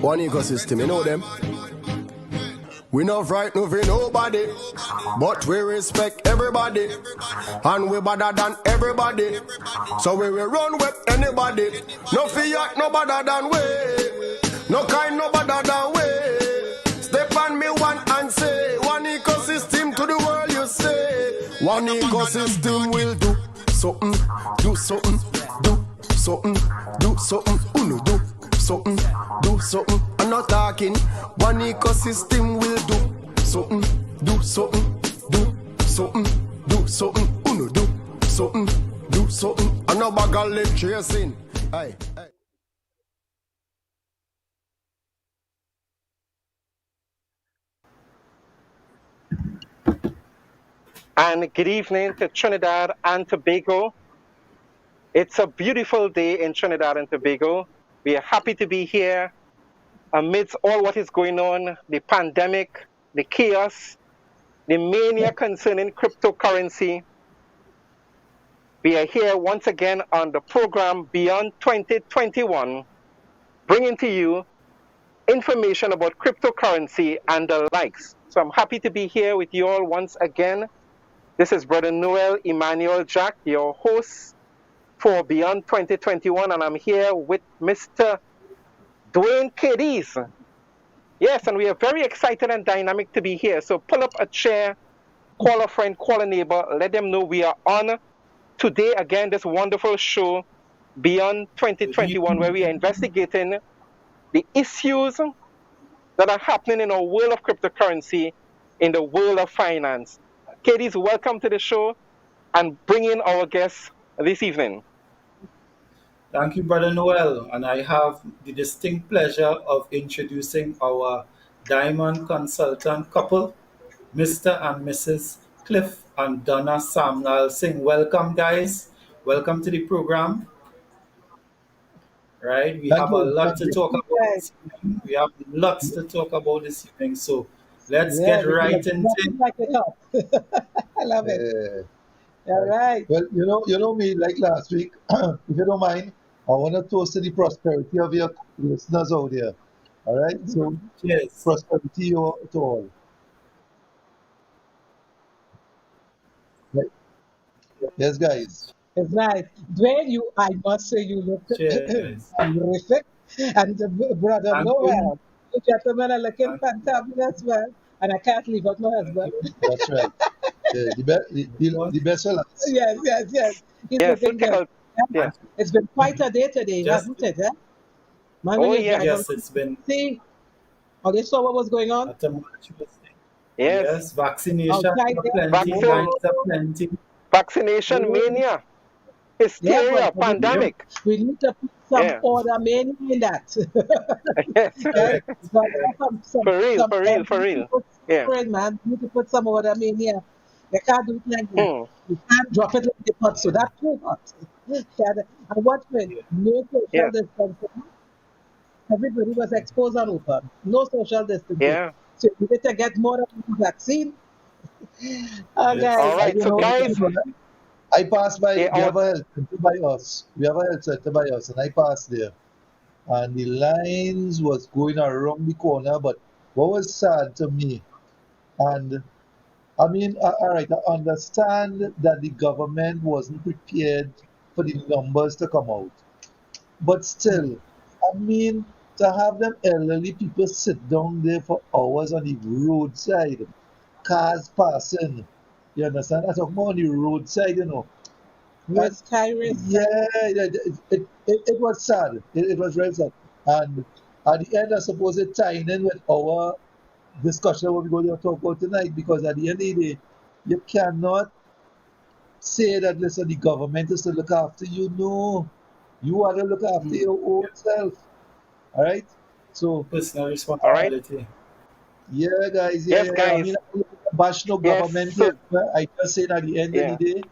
One ecosystem, you know them. We not frightened for nobody, but we respect everybody, and we better than everybody. So we will run with anybody. No fear, no better than we. No kind, no better than we. Step on me one and say, one ecosystem to the world you say. One ecosystem will do something, do something, do something, do something, uno do something, do something. I'm not talking. One ecosystem will do something, do something, do something, do something, uno do something, do something. I'm not bag of leg chasing. Aye. And good evening to Trinidad and Tobago. It's a beautiful day in Trinidad and Tobago. We are happy to be here amidst all what is going on, the pandemic, the chaos, the mania concerning cryptocurrency. We are here once again on the program Beyond 2021, bringing to you information about cryptocurrency and the likes. So I'm happy to be here with you all once again. This is Brother Noel, Emmanuel, Jack, your host for Beyond 2021, and I'm here with Mr. Dwayne Cadiz. Yes, and we are very excited and dynamic to be here. So pull up a chair, call a friend, call a neighbor, let them know we are on today again this wonderful show, Beyond 2021, where we are investigating the issues that are happening in our world of cryptocurrency, in the world of finance. Cadiz, welcome to the show and bring in our guests this evening. Thank you, Brother Noel. And I have the distinct pleasure of introducing our diamond consultant couple, Mr. and Mrs. Cliff and Donna Samnal Singh. Welcome, guys. Welcome to the program. Right? We have a lot to talk about this evening. We have lots to talk about this evening. So let's get right into it. I love it. All right. Well, you know me, like last week, if you don't mind, I want to toast to the prosperity of your listeners out there. All right? So, Cheers. prosperity to all. Right. Yes, guys. It's nice. Dwayne, I must say, you look Cheers. terrific. And Brother Thank Noel, you gentlemen are looking fantabulous, well. And I can't leave out my husband. That's right. The best fellas. Yes. He's Yes, looking good. yeah. It's been quite a day today, hasn't it? Eh? Man, when Oh, you yeah. drive Yes, on- it's been See, you saw what was going on? a tumultuous thing. Yes. Yes, vaccination Outside there. plenty, Vaccine. lines are plenty. Vaccination mania, hysteria, Yeah, but pandemic. we need to put some Yeah. order maybe in that. Yes. Right? But For real. Yeah. Man, you need to put some order in here. You can't do it like that. You can't drop it like the pot, so that's too hot. And what when no social Yeah. distancing, everybody was exposed and open. No social distancing. Yeah. So you need to get more of the vaccine. Yes. Guys, All right, so guys, I passed by, Yeah, we have a health center by us. We have a health center by us, and I passed there. And the lines was going around the corner, but what was sad to me, and I mean, all right, I understand that the government wasn't prepared for the numbers to come out. But still, I mean, to have them elderly people sit down there for hours on the roadside, cars passing, you understand? I'm talking about on the roadside, was tiring. Yeah, it was sad. It was very sad. And at the end, I suppose it tying in with our discussion what we're going to talk about tonight, because at the end of the day, you cannot say that, listen, the government is to look after you. No, you are to look after your own self. All right? So, Personal responsibility. yeah, guys. Yes, I guys. mean, I don't bash no Yes, government so- here. But I just say at the end Yeah. of the day,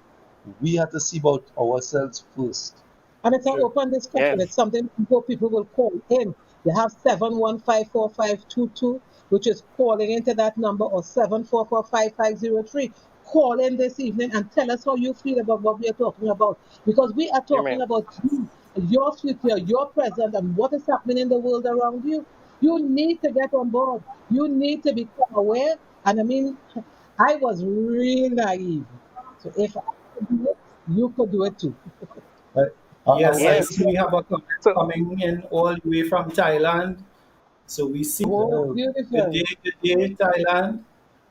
we have to see about ourselves first. And it's an Sure. open discussion. Yes. It's something people will call in. You have 7154522, which is calling into that number, or 7445503. Call in this evening and tell us how you feel about what we are talking about. Because we are talking Amen. about you, your future, your present, and what is happening in the world around you. You need to get on board. You need to become aware. And I mean, I was real naive. So if I could do it, you could do it too. I, Yes, I I Yes. see see. we have a comment So, coming in all the way from Thailand. So we see Oh, Yeah, beautiful. good day, Thailand.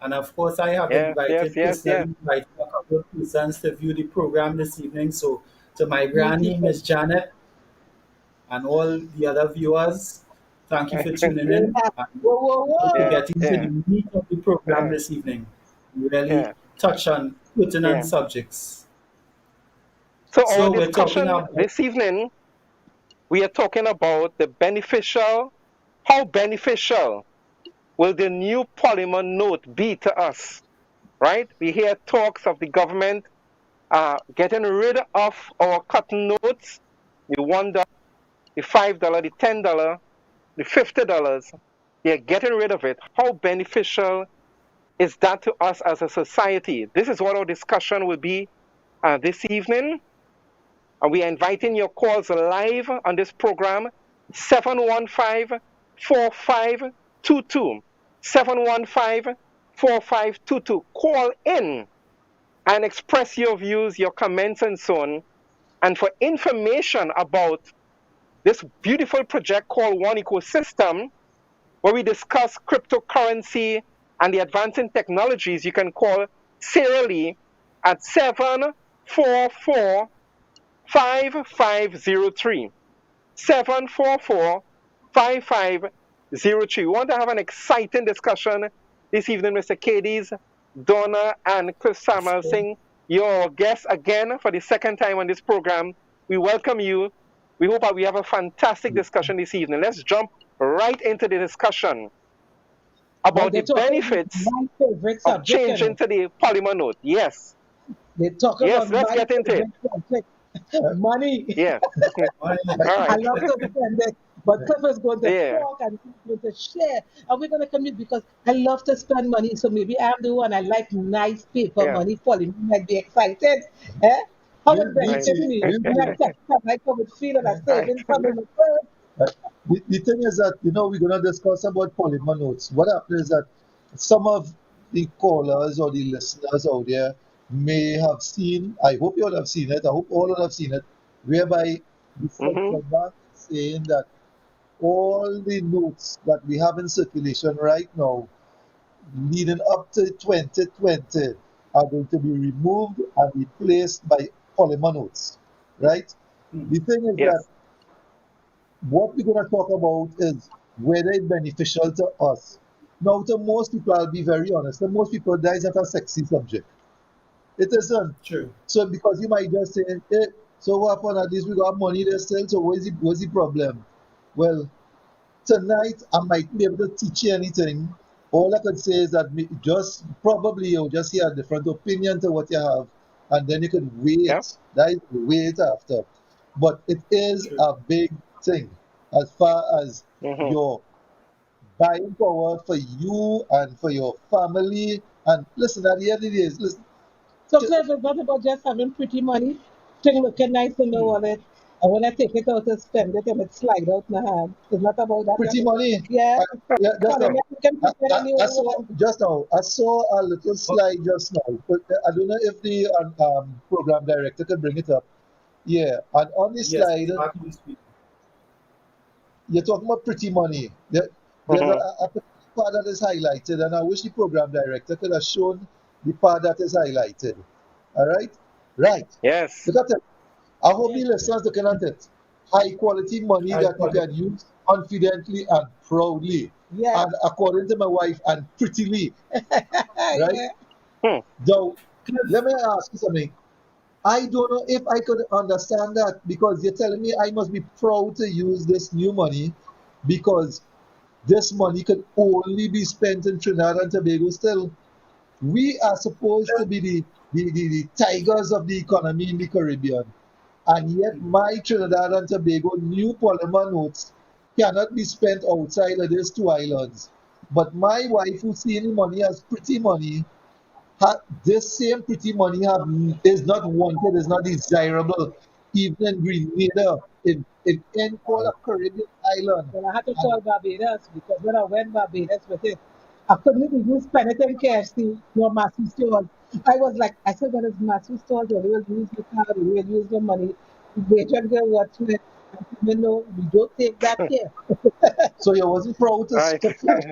And of course, I have yes, yes, yes, yes. personally invited a couple of persons to view the program this evening. So to my granny, Beautiful. Miss Janet, and all the other viewers, thank you for tuning Very in. happy. And Whoa, whoa, to Yeah, whoa. get into yeah, the meat of the program yeah, this evening. We really yeah, touch on pertinent yeah. subjects. So our So we're talking discussion about this evening, we are talking about how beneficial will the new polymer note be to us, right? We hear talks of the government getting rid of our cotton notes, the $1, the $5, the $10, the $50. They're getting rid of it. How beneficial is that to us as a society? This is what our discussion will be this evening. And we are inviting your calls live on this program, 715-4522. 715-4522. Call in and express your views, your comments, and so on. And for information about this beautiful project called One Ecosystem, where we discuss cryptocurrency and the advancing technologies, you can call Sarah Lee at 744-5503. 744-5503. We want to have an exciting discussion this evening, Mr. Cadiz, Donna, and Chris Samuelsing, your guests again for the second time on this program. We welcome you. We hope that we have a fantastic discussion this evening. Let's jump right into the discussion Well, about the they're talking about benefits my favorite of subject, you changing know. to the polymer note. Yes, They talk yes, about let's my get into it. favorite subject, money. Yes, money. all I right. love to spend it, but Cliff is going to Yeah, talk and he's going to share, and we're going to commit because I love to spend money. So maybe I'm the one I like nice paper yeah, money falling. You might be excited, eh? How it me right. benefit too. me? Me And too. next time I come with feeling a Right. savings coming with first. Uh, the thing is that, we're going to discuss about polymer notes. What happens is that some of the callers or the listeners out there may have seen, I hope you all have seen it, I hope all of have seen it, whereby the Mm-hmm. central bank is saying that all the notes that we have in circulation right now, leading up to 2020, are going to be removed and replaced by polymer notes, right? The thing is that Yes. what we're going to talk about is whether it's beneficial to us. Now, to most people, I'll be very honest, to most people, that is not a sexy subject. It isn't. True. So, because you might just say, hey, so what happened? At least we got money there still, so what's the problem? Well, tonight, I might be able to teach you anything. All I could say is that just probably you'll just hear a different opinion to what you have, and then you could Yeah. wait. That is wait after. But it is True. a big thing as far as Mm-hmm. your buying power for you and for your family. And listen, at the end of the day, listen, So Cliff, it's not about just having pretty money, thing looking nice in the wallet, and when I take it out to spend it, and it slide out my hand. It's not about that. pretty money. Yeah, I, yeah, just money now, you can put it any way I you saw want. just now. I saw a little But slide just now. But I don't know if the program director could bring it up. Yeah, and on the yes, slide, exactly. Speaking. you're talking about pretty money. There's Mm-hmm. a particular part that is highlighted, and I wish the program director could have shown the part that is highlighted. All right, right. Yes. Look at it. I hope the listeners looking at it. High quality money I that you quality. can use confidently and proudly, Yeah, and according to my wife, and prettily. Right yeah. Hmm. now, let me ask you something. I don't know if I could understand that because you're telling me I must be proud to use this new money because this money could only be spent in Trinidad and Tobago still. We are supposed to be the tigers of the economy in the Caribbean. And yet my Trinidad and Tobago new polymer notes cannot be spent outside of these two islands. But my wife, who sees money as pretty money, this same pretty money is not wanted, is not desirable, even in Grenada, in It can call a Caribbean island. Well, I had to call Barbados because when I went Barbados with it, I couldn't even spend it in KFC nor massive stores. I was like, I said, well, it's massive stores, they will use the card, they will use the money. The agent girl watch it. I said, no, we don't take that here. So you wasn't proud Right. to flash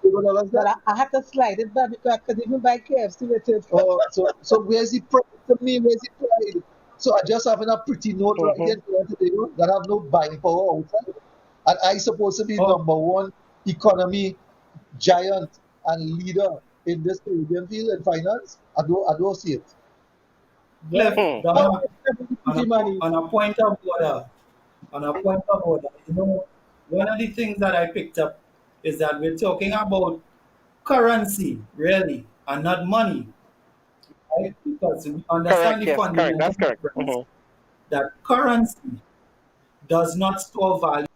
$2 But that? I had to slide it back because I couldn't even buy KFC with it. Oh, so where's the pride to me? Where's the pride? So I just having a pretty note right Mhm. here today that have no buying power outside. And I supposed to be Oh. number one economy giant and leader in this Caribbean field in finance. I don't see it. Cliff, Hmm. Donna, Pretty money. on a point of order, one of the things that I picked up is that we're talking about currency, really, and not money, right? Because we Correct. understand the Yes. Correct. fundamental That's correct. difference Mhm. that currency does not store value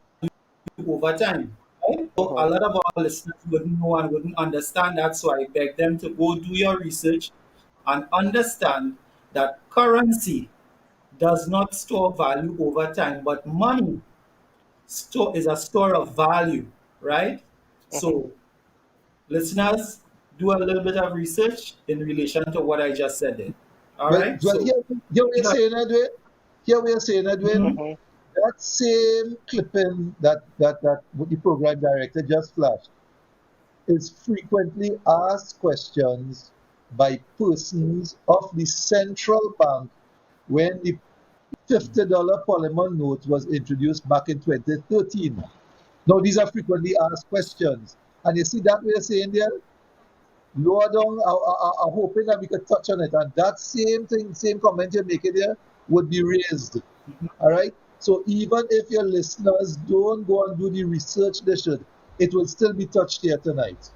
over time. Right? So a Mhm. lot of our listeners wouldn't know and wouldn't understand that, so I beg them to go do your research and understand that currency does not store value over time, but money is a store of value, right? Mhm. So, listeners, do a little bit of research in relation to what I just said there. All Well, right? well So, here we are saying, Edwin. Here we are saying, Edwin, Mhm. that same clipping that what the program director just flashed is frequently asked questions by persons of the central bank when the $50 polymer note was introduced back in 2013. Now, these are frequently asked questions. And you see that we're saying there, lower down, I'm hoping that we could touch on it. And that same thing, same comment you're making there would be raised. All right? So even if your listeners don't go and do the research they should, it will still be touched here tonight.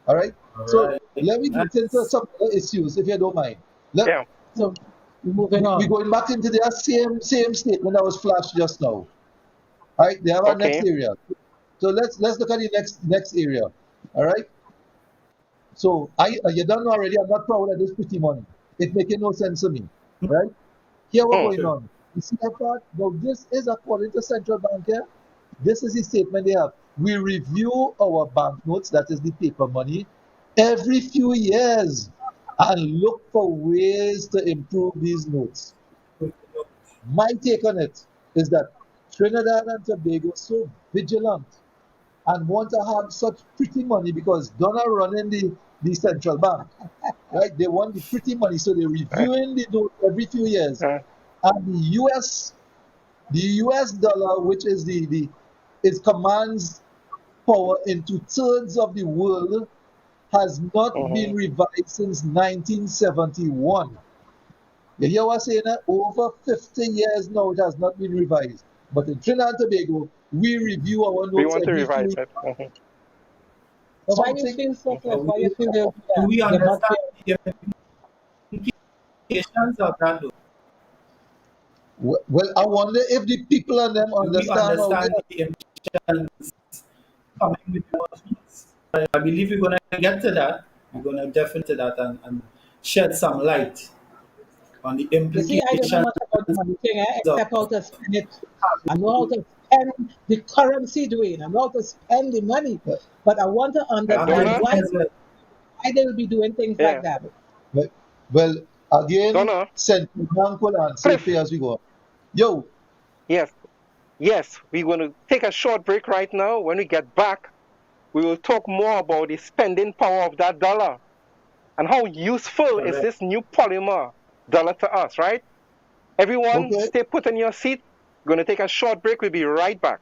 All right? all So right. let me get into some other issues, if you don't mind. Let, Yeah. So moving we're on. going back into their same statement that was flashed just now. All right, they have our next Okay. area. So let's look at the next area. All right. So you don't know already. I'm not proud of this pretty money. It's making no sense to me. Right? Here what's Hmm. going on. You see that part? Now this is according to central bank here. This is the statement they have. We review our banknotes, that is the paper money, every few years and look for ways to improve these notes. My take on it is that Trinidad and Tobago is so vigilant and want to have such pretty money because Donna running the central bank, right? They want the pretty money, so they're Right. reviewing the note every few years. Uh, And the US dollar, which is is commands power in 2/3 of the world, has not been mhm. revised since 1971. You hear what I'm saying? Over 50 years now, it has not been revised. But in Trinidad and Tobago, we review our We notes want to every few revise years. it. Mhm. But why you Something. feel so, Cliff? So Why you feel they'll do do that? we They're not understand fair. the implications of that, though? Well, I wonder if the people and them Do we understand how understand the implications coming with the emotions? I believe we're going to get to that. We're going to definitely to that and shed some light on the You see, I don't know implications much about the money thing, of except how to spend it. I know how to spend the currency doing. I know how to spend the money. But I want to understand Donna. why as well. they will be doing things like Yeah. that. well, well, again, Donna. central bank will answer it Cliff. as we go. Yo, Yes. Yes. We're going to take a short break right now. When we get back, we will talk more about the spending power of that dollar and how useful is Correct. this new polymer dollar to us, right? Everyone, okay. stay put in your seat. We're going to take a short break. We'll be right back.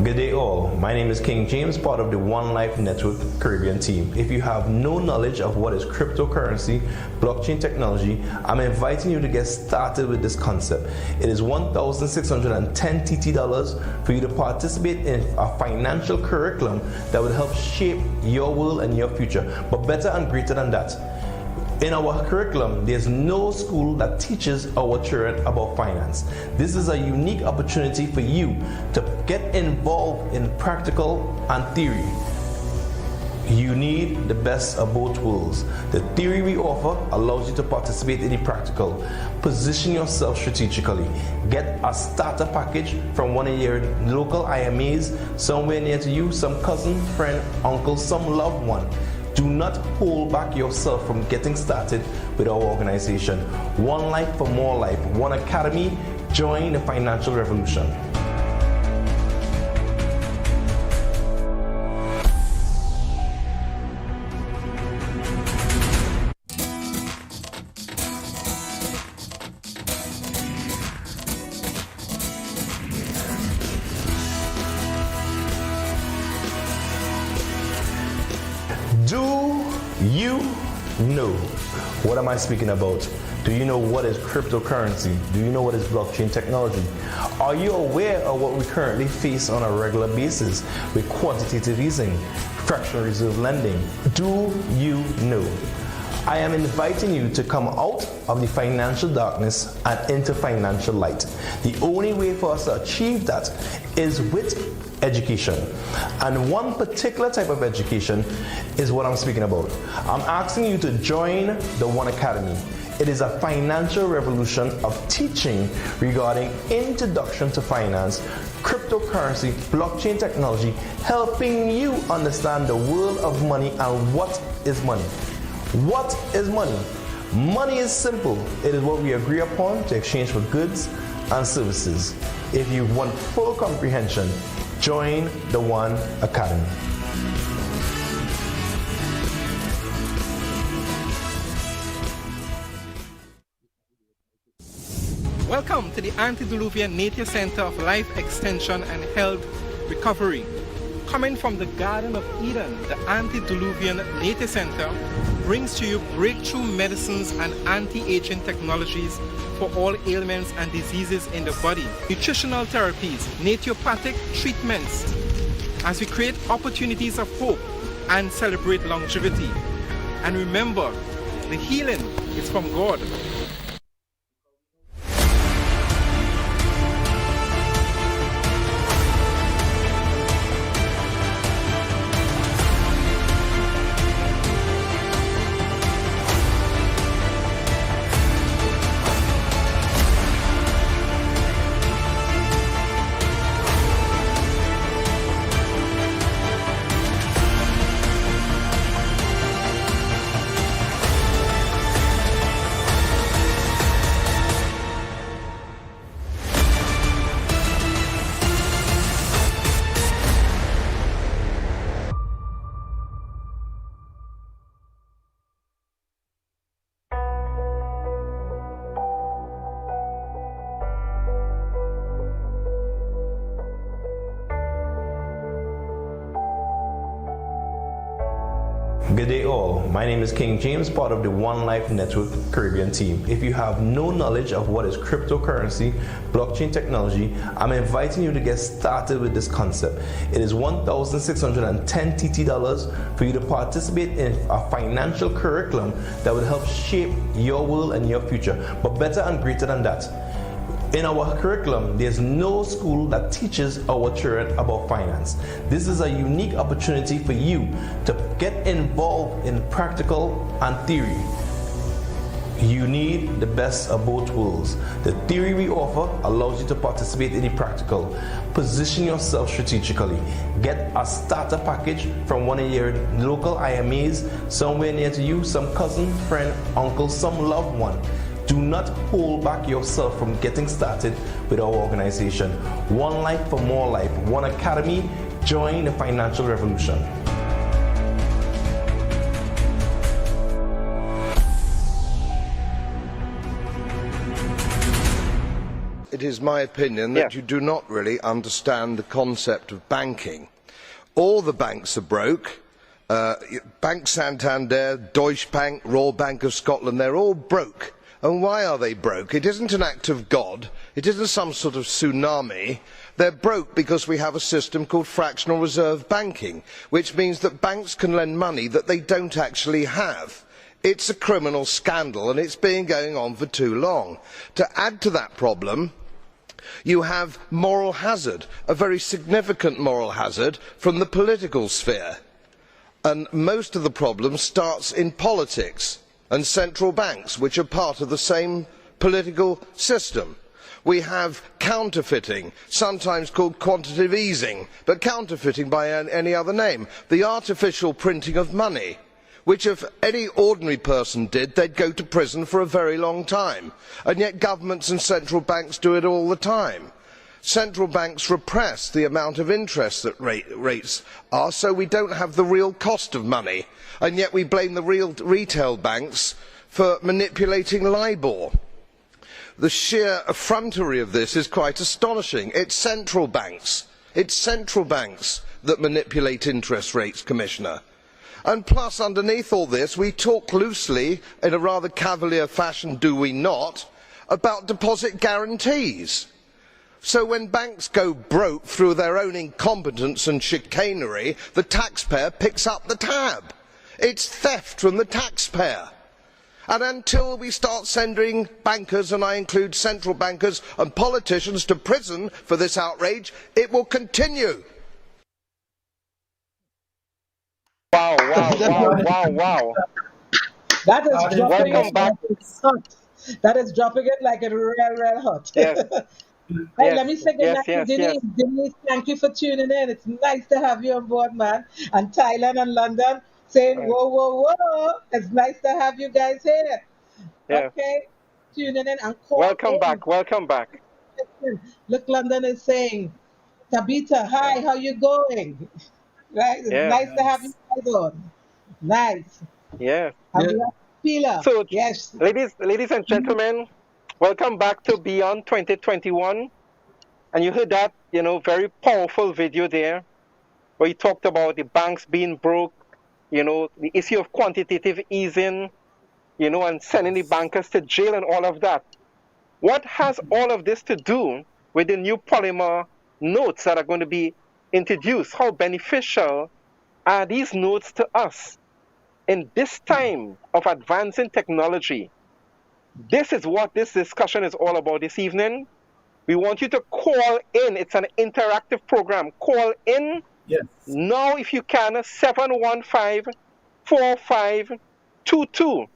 Good day all, my name is King James, part of the One Life Network Caribbean team. If you have no knowledge of what is cryptocurrency, blockchain technology, I'm inviting you to get started with this concept. It is 1,610 TT dollars for you to participate in a financial curriculum that will help shape your world and your future. But better and greater than that, In our curriculum, there's no school that teaches our children about finance. This is a unique opportunity for you to get involved in practical and theory. You need the best of both worlds. The theory we offer allows you to participate in the practical. Position yourself strategically. Get a starter package from one of your local IMAs somewhere near to you, some cousin, friend, uncle, some loved one. Do not hold back yourself from getting started with our organization. One life for more life. One academy. Join the financial revolution. Do you know? What am I speaking about? Do you know what is cryptocurrency? Do you know what is blockchain technology? Are you aware of what we currently face on a regular basis with quantitative easing, fractional reserve lending? Do you know? I am inviting you to come out of the financial darkness and into financial light. The only way for us to achieve that is with education. And one particular type of education is what I'm speaking about. I'm asking you to join the One Academy. It is a financial revolution of teaching regarding introduction to finance, cryptocurrency, blockchain technology, helping you understand the world of money and what is money. What is money? Money is simple. It is what we agree upon to exchange for goods and services. If you want full comprehension, join the One Academy. Welcome to the Antediluvian Nature Center of Life Extension and Health Recovery. Coming from the Garden of Eden, the Antediluvian Nature Center brings to you breakthrough medicines and anti-aging technologies for all ailments and diseases in the body, nutritional therapies, naturopathic treatments, as we create opportunities of hope and celebrate longevity. And remember, the healing is from God. Good day all, my name is King James, part of the One Life Network Caribbean team. If you have no knowledge of what is cryptocurrency, blockchain technology, I'm inviting you to get started with this concept. It is $1,610 TT for you to participate in a financial curriculum that will help shape your world and your future, but better and greater than that. In our curriculum, there's no school that teaches our children about finance. This is a unique opportunity for you to get involved in practical and theory. You need the best of both worlds. The theory we offer allows you to participate in the practical. Position yourself strategically. Get a starter package from one of your local IMAs somewhere near to you, some cousin, friend, uncle, some loved one. Do not hold back yourself from getting started with our organization. One life for more life. One academy. Join the financial revolution. It is my opinion that you do not really understand the concept of banking. All the banks are broke. Bank Santander, Deutsche Bank, Royal Bank of Scotland, they're all broke. And why are they broke? It isn't an act of God. It isn't some sort of tsunami. They're broke because we have a system called fractional reserve banking, which means that banks can lend money that they don't actually have. It's a criminal scandal and it's been going on for too long. To add to that problem, you have moral hazard, a very significant moral hazard from the political sphere. And most of the problem starts in politics and central banks, which are part of the same political system. We have counterfeiting, sometimes called quantitative easing, but counterfeiting by any other name. The artificial printing of money, which if any ordinary person did, they'd go to prison for a very long time. And yet governments and central banks do it all the time. Central banks repress the amount of interest that rates are, so we don't have the real cost of money. And yet we blame the real retail banks for manipulating LIBOR. The sheer effrontery of this is quite astonishing. It's central banks that manipulate interest rates, Commissioner. And plus, underneath all this, we talk loosely, in a rather cavalier fashion, do we not, about deposit guarantees. So when banks go broke through their own incompetence and chicanery, the taxpayer picks up the tab. It's theft from the taxpayer. And until we start sending bankers, and I include central bankers and politicians, to prison for this outrage, it will continue. Wow. That is dropping Welcome it back. like it's hot. That is dropping it like it's real hot. Yes. Hey, let me say good night to Yes. Denise. Denise, thank you for tuning in. It's nice to have you on board, man. And Thailand and London saying, whoa. It's nice to have you guys here. Yes. Okay, tuning in and call Welcome in. back. Look, London is saying, Tabitha, hi, how you going? Right? It's Yeah. nice to have you guys on. Nice. Yes. And we have Pila. So, Yes. ladies and gentlemen, welcome back to Beyond 2021. And you heard that, very powerful video there, where he talked about the banks being broke, the issue of quantitative easing, and sending the bankers to jail and all of that. What has all of this to do with the new polymer notes that are going to be introduced? How beneficial are these notes to us in this time of advancing technology? This is what this discussion is all about this evening. We want you to call in. It's an interactive program. Call in now if you can, 715-4522.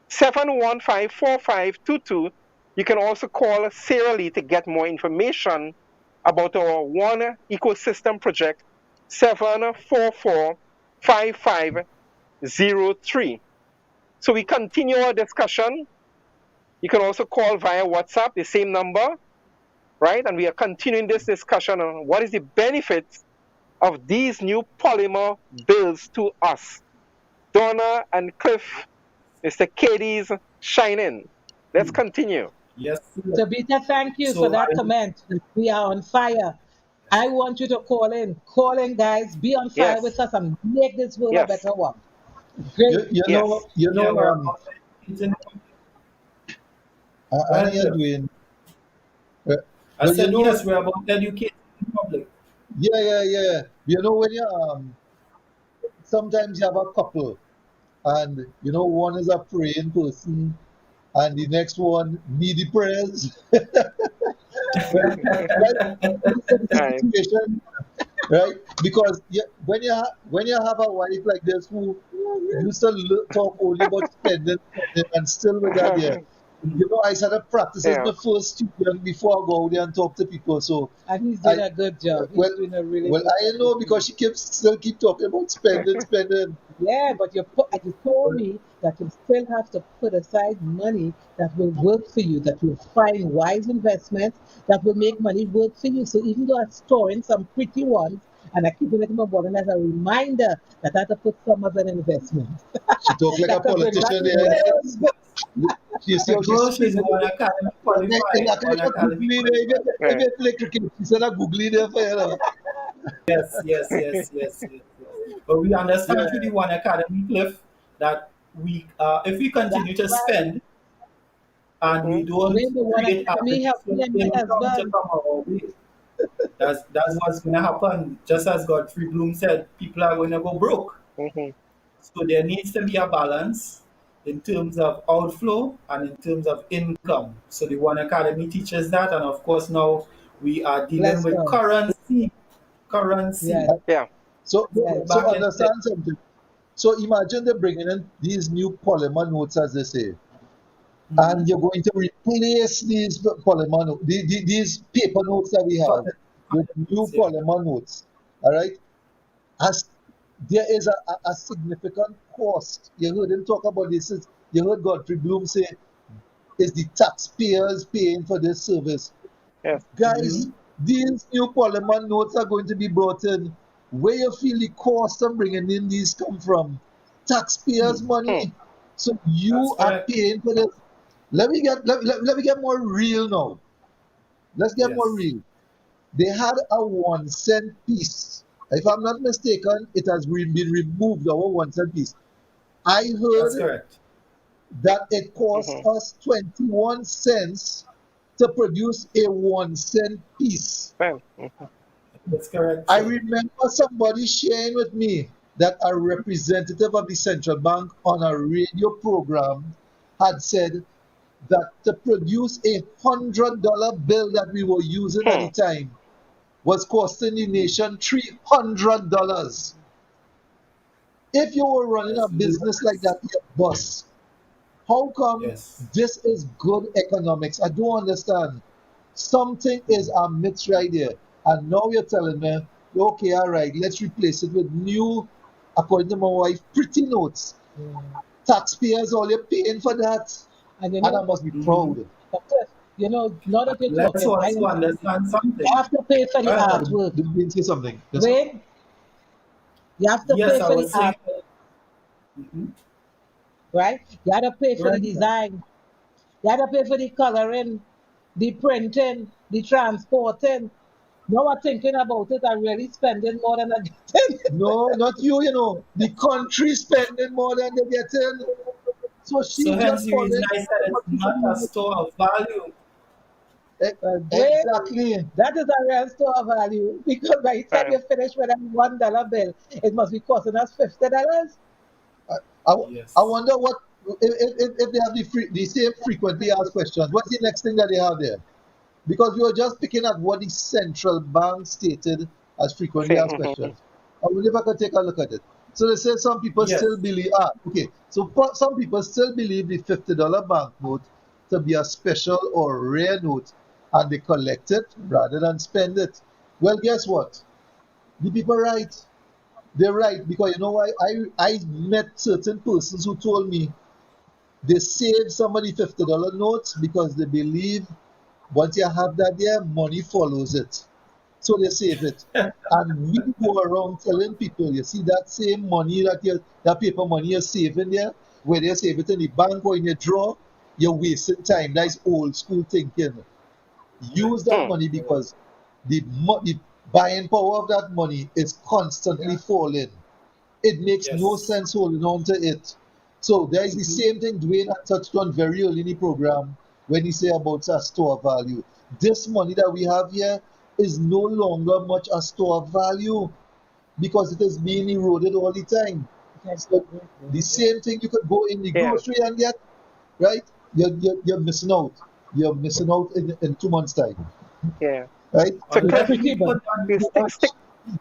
715-4522. You can also call Sarah Lee to get more information about our One Ecosystem project, 744-5503. So we continue our discussion. You can also call via WhatsApp, the same number, right? And we are continuing this discussion on what is the benefits of these new polymer bills to us. Donna and Cliff, Mr. Katie's shining. Let's continue. Yes. Tabitha, thank you So for that I- comment. We are on fire. I want you to call in. Call in, guys. Be on fire Yes. with us and make this world Yes. a better one. You, Great. you Yes. know, you Yeah, know, we're um, using- and you're doing. I But said, you know, yes, we're about educating the public. yeah. You know, when you sometimes you have a couple, and one is a praying person, and the next one needy prayers. Right? Right. Situation, right? Because when you have a wife like this who used to talk only about spending, and still with that, I started practicing Yeah. the first student before I go out there and talk to people. So And he's doing a good job. He's well, doing a really well, good I know because she still keep talking about spending. Yeah, but you told me that you still have to put aside money that will work for you, that you'll find wise investments that will make money work for you. So even though I'm storing some pretty ones and I keep it in my bottom as a reminder that I have to put some as an investment. She talk like a That could bring politician back there. the She see how Girl, she's she's speaking. one academy qualified. Like One a academy googly there. If you play cricket, she said a googly there for you. Yes. But we understand Yeah. through the One Academy, Cliff, that if we continue to That's right. spend and we don't When the One create Academy help me and my income to husband. come our way, that's what's going to happen. Just as Godfrey Bloom said, people are going to go broke. Mhm. So there needs to be a balance in terms of outflow and in terms of income. So the One Academy teaches that, and of course now we are dealing Let's with go. currency. Yes, Yeah. So yes. So back in the, understand something. So imagine they're bringing in these new polymer notes, as they say, Mhm. and you're going to replace these polymer these paper notes that we have with new yeah, polymer notes. All right, as there is a significant cost. You heard him talk about this. You heard Godfrey Bloom say, "Is the taxpayers paying for this service?" Yes. Guys, these new polymer notes are going to be brought in. Where you feel the cost of bringing in these come from? Taxpayers' Hmm. money. So that's you are correct. paying for this. Let me get more real now. Let's get more Yes, real. They had a 1 cent piece. If I'm not mistaken, it has been removed, our 1 cent piece. I that's heard correct. that it cost Hmm. us 21 cents to produce a 1 cent piece. Well, That's correct I too. remember somebody sharing with me that a representative of the central bank on a radio program had said that to produce $100 bill that we were using at hmm. the time was costing the nation $300. If you were running a Yes, business like that, you boss, how come yes. this is good economics? I don't understand. Something is amiss right there. And now you're telling me, okay, all right, let's replace it with new, according to my wife, pretty notes. Taxpayers, all you're paying for that. And And I must be Mhm. proud. of course, now that you're Let's talking, also understand you something. have to pay for the Right. artwork. Didn't say something. Yes, sir. Wait, you have to Yes, pay I for the was saying. art, Mhm. right? You have to pay Go for the ahead. design. You have to pay for the coloring, the printing, the transporting. Now I'm thinking about it, I'm really spending more than I'm getting. No, not you, you know. The country spending more than they're getting. So So she's hence just the reason following I said it's what people not a do. store of value. Wait, Exactly. that is a real store of value because by the time Well, you finish with a $1 bill, it must be costing us $50. I, I, I Yes. wonder what if they have the same frequently asked questions. What's the next thing that they have there? Because we were just picking at what the central bank stated as frequently see, asked questions. I wonder if I could take a look at it. So they say some people Yes. still believe. Okay. So some people still believe the $50 banknote to be a special or rare note, and they collect it rather than spend it. Well, guess what? The people right. They're right because you know why? I met certain persons who told me they save some of the $50 notes because they believe once you have that there, money follows it. So they save it. And we go around telling people, you see that same money that paper money you're saving there, whether you save it in the bank or in your drawer, you're wasting time. That's old school thinking. Use that hmm. money because the buying power of that money is constantly falling. It makes no Yes. sense holding on to it. So there is the same thing Dwayne had touched on very early in the program when he said about a store of value. This money that we have here is no longer much a store of value because it is being eroded all the time. So the same thing you could go in the Yeah. grocery and get, right? You're missing out. You're missing out in 2 months' time, Yeah. right? So, Unless Cliff, we Pretty much. put on, you stick.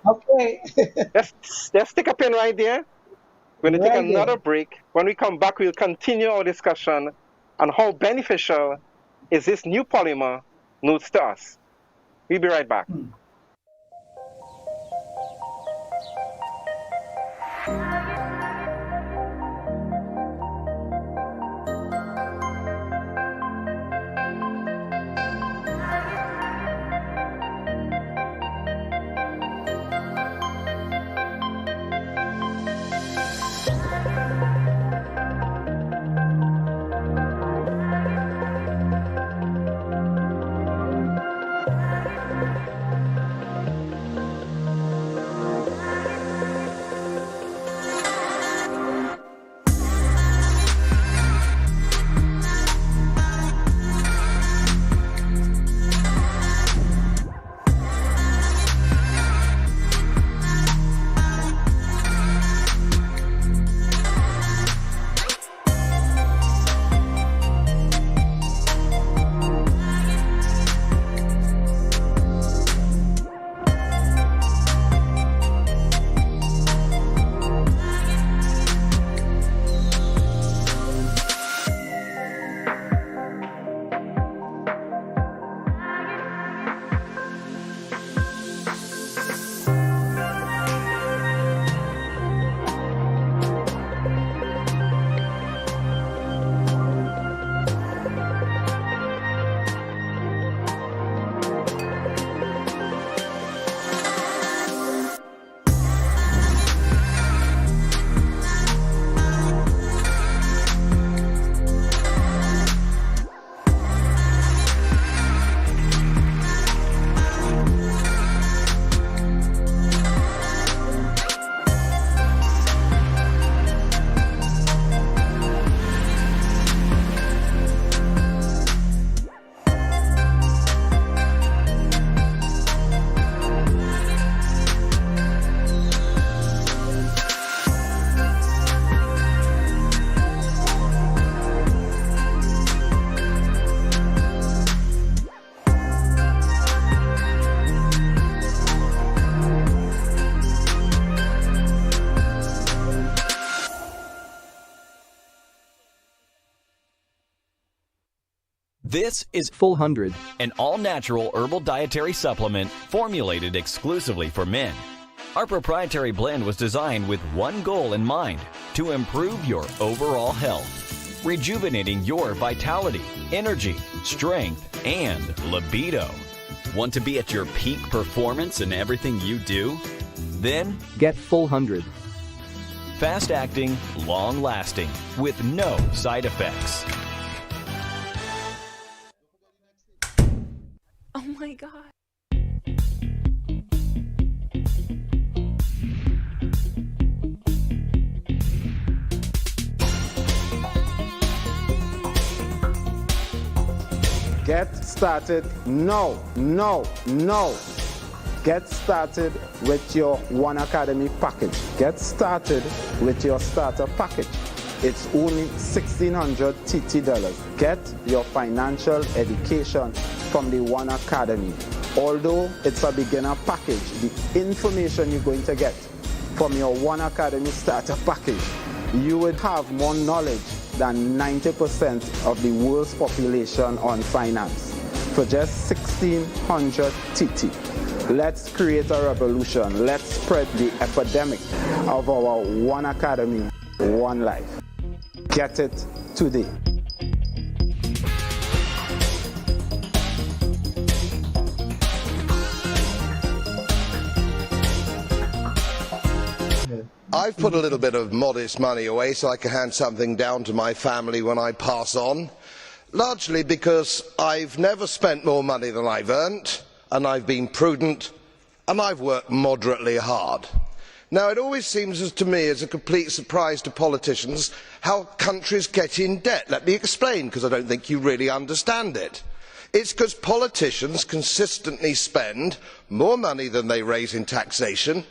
Okay, Let's stick a pin right there. We're going to take right there. another break. When we come back, we'll continue our discussion on how beneficial is this new polymer notes to us. We'll be right back. This is Full 100, an all-natural herbal dietary supplement formulated exclusively for men. Our proprietary blend was designed with one goal in mind: to improve your overall health, rejuvenating your vitality, energy, strength, and libido. Want to be at your peak performance in everything you do? Then get Full 100. Fast-acting, long-lasting, with no side effects. Oh my God. Get started now. Get started with your One Academy package. Get started with your starter package. It's only $1,600 TT dollars. Get your financial education from the One Academy. Although it's a beginner package, the information you're going to get from your One Academy starter package, you would have more knowledge than 90% of the world's population on finance for just $1,600 TT. Let's create a revolution. Let's spread the epidemic of our One Academy, One Life. Get it today. I've put a little bit of modest money away so I can hand something down to my family when I pass on, largely because I've never spent more money than I've earned, and I've been prudent, and I've worked moderately hard. Now, it always seems to me as a complete surprise to politicians how countries get in debt. Let me explain, because I don't think you really understand it. It's because politicians consistently spend more money than they raise in taxation,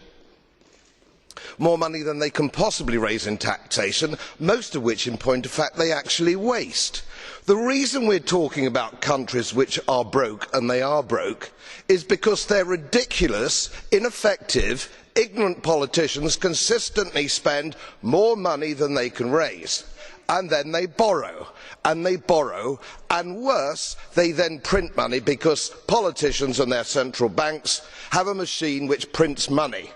more money than they can possibly raise in taxation, most of which, in point of fact, they actually waste. The reason we're talking about countries which are broke, and they are broke, is because their ridiculous, ineffective, ignorant politicians consistently spend more money than they can raise. And then they borrow, and they borrow, and worse, they then print money because politicians and their central banks have a machine which prints money.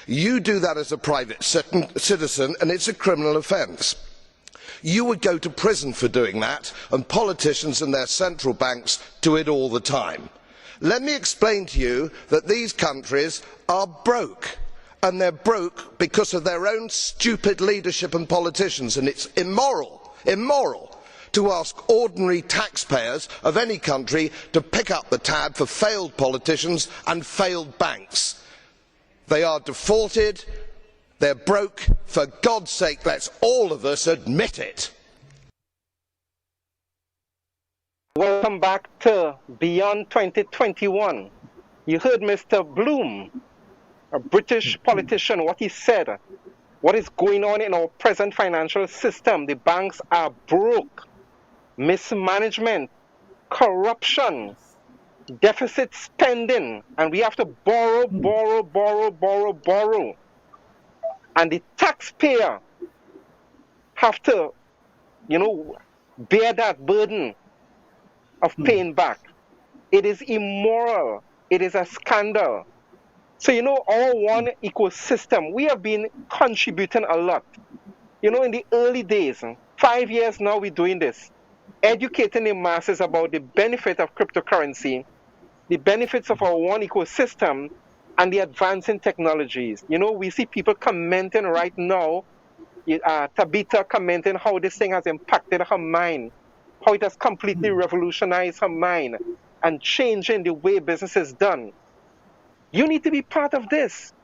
You do that as a private citizen, and it's a criminal offence. You would go to prison for doing that, and politicians and their central banks do it all the time. Let me explain to you that these countries are broke, and they're broke because of their own stupid leadership and politicians, and it's immoral to ask ordinary taxpayers of any country to pick up the tab for failed politicians and failed banks. They are defaulted, they're broke. For God's sake, let's all of us admit it. Welcome back to Beyond 2021. You heard Mr. Bloom, a British politician, what he said. What is going on in our present financial system? The banks are broke. Mismanagement, corruption, deficit spending, and we have to borrow. And the taxpayer have to, bear that burden of paying back. It is immoral. It is a scandal. So, our one ecosystem, we have been contributing a lot. In the early days, 5 years now we're doing this, educating the masses about the benefit of cryptocurrency, the benefits of our one ecosystem, and the advancing technologies. We see people commenting right now, Tabitha commenting how this thing has impacted her mind, how it has completely revolutionized her mind and changing the way business is done. You need to be part of this.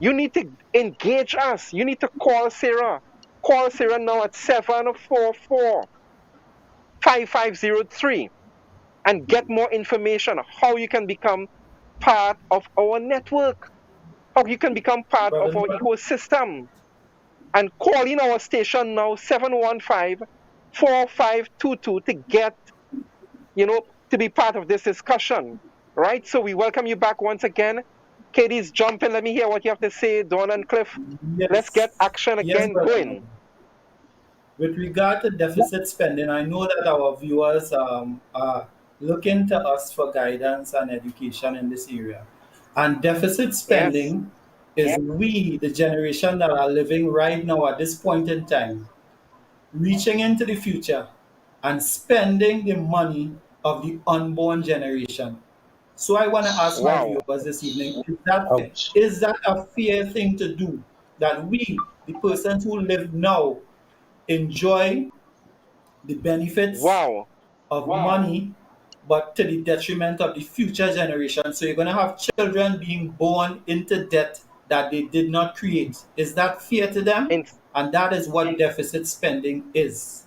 You need to engage us. You need to call Sarah. Call Sarah now at 744-5503 and get more information on how you can become part of our network, how you can become part of our ecosystem. And call in our station now, 715-4522, to get, to be part of this discussion. Right? So we welcome you back once again. Katie's jumping. Let me hear what you have to say, Dawn and Cliff. Yes. Let's get action again going. With regard to deficit spending, I know that our viewers are looking to us for guidance and education in this area. And deficit Yes. spending is we, the generation that are living right now at this point in time, reaching into the future and spending the money of the unborn generation. So I want to ask my Wow. viewers this evening, is that fair? Ouch. Is that a fair thing to do? That we, the persons who live now, enjoy the benefits Wow. of money, but to the detriment of the future generation. So you're going to have children being born into debt that they did not create. Is that fair to them? En- And that is what deficit spending is.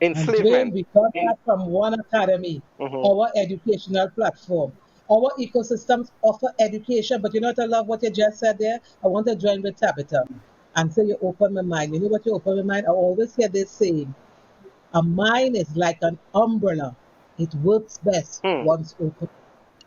And Dwayne, enslavement. we got that from One Academy, Hmm. our educational platform. Our ecosystems offer education, but you know what I love what you just said there? I want to join with Tabitha and say you open my mind. You know what you open my mind? I always hear this saying, a mind is like an umbrella. It works best Hmm. once open.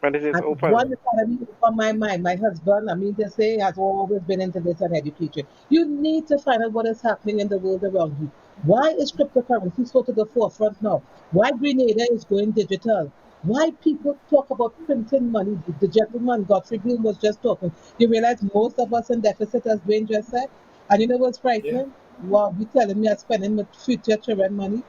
When it is And open. one academy opened my mind. My husband, I mean to say, has always been into this and education. You need to find out what is happening in the world around you. Why is cryptocurrency so to the forefront now? Why Grenada is going digital? Why people talk about printing money? The gentleman, Godfrey Bloom, was just talking. You realize most of us in deficit, as Dwayne just said? And you know what's Yeah. frightening? Well, you telling me I'm spending my future children money,